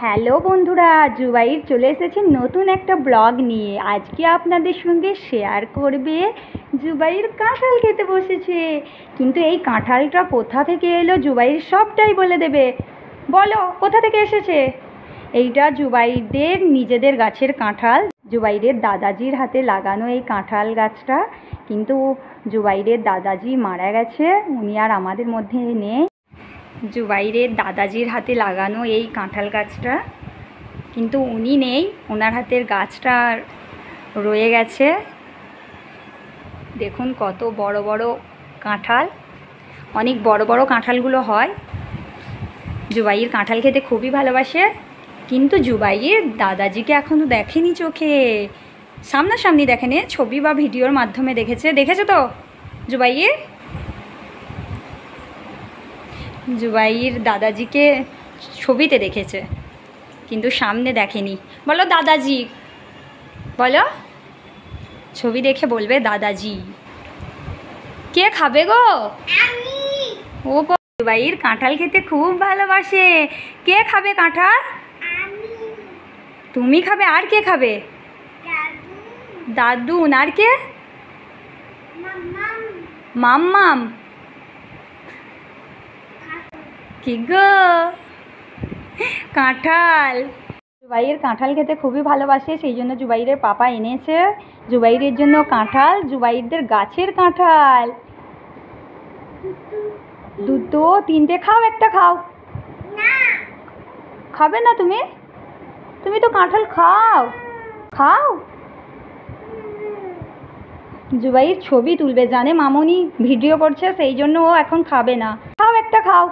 Hello বন্ধুরা, জুবাইর চলে এসেছে নতুন একটা ব্লগ নিয়ে। আজকে আপনাদের সঙ্গে শেয়ার করবে জুবাইর কাঁঠাল খেতে বসেছে। কিন্তু এই কাঁঠালটা কোথা থেকে এলো জুবাইর সবটাই বলে দেবে। বলো, কোথা থেকে এসেছে? এইটা জুবাইরদের নিজেদের গাছের কাঁঠাল। জুবাইরের দাদাজির হাতে লাগানো এই কাঁঠাল গাছটা, কিন্তু জুবাইরের দাদাজি মারা গেছে, উনি আর আমাদের মধ্যে নেই। জুবাইরের দাদাজির হাতে লাগানো এই কাঁঠাল গাছটা, কিন্তু উনি নেই, ওনার হাতের গাছটা রয়ে গেছে। দেখুন কত বড় বড় কাঁঠাল, অনেক বড় বড় কাঁঠালগুলো হয়। জুবাইর কাঁঠাল খেতে খুবই ভালোবাসে, কিন্তু জুবাইর দাদাজিকে এখনও দেখেনি চোখে, সামনাসামনি দেখেনি, ছবি বা ভিডিওর মাধ্যমে দেখেছে তো জুবাইর দাদাজিকে ছবিতে দেখেছে, কিন্তু সামনে দেখেনি। বলো দাদাজি, বলো, ছবি দেখে বলবে দাদাজি। কে খাবে গো? ও জুবাইর কাঁঠাল খেতে খুব ভালোবাসে। কে খাবে কাঁঠাল? তুমি খাবে, আর কে খাবে? দাদু। আর কে? মাম্মাম। কি গো? কাঁঠাল। জুবাইর কাঁঠাল খেতে খুবই ভালোবাসে, সেই জন্য জুবাইরের পাপা এনেছে জুবাইরের জন্য কাঁঠাল, জুবাইরদের গাছের কাঁঠাল। দুটো তিনটে খাও, একটা খাও। খাবে না তুমি? তুমি তো কাঁঠাল খাও। জুবাইর ছবি তুলবে, জানে মামনি ভিডিও করছে, সেই জন্য ও এখন খাবে না। খাও, একটা খাও।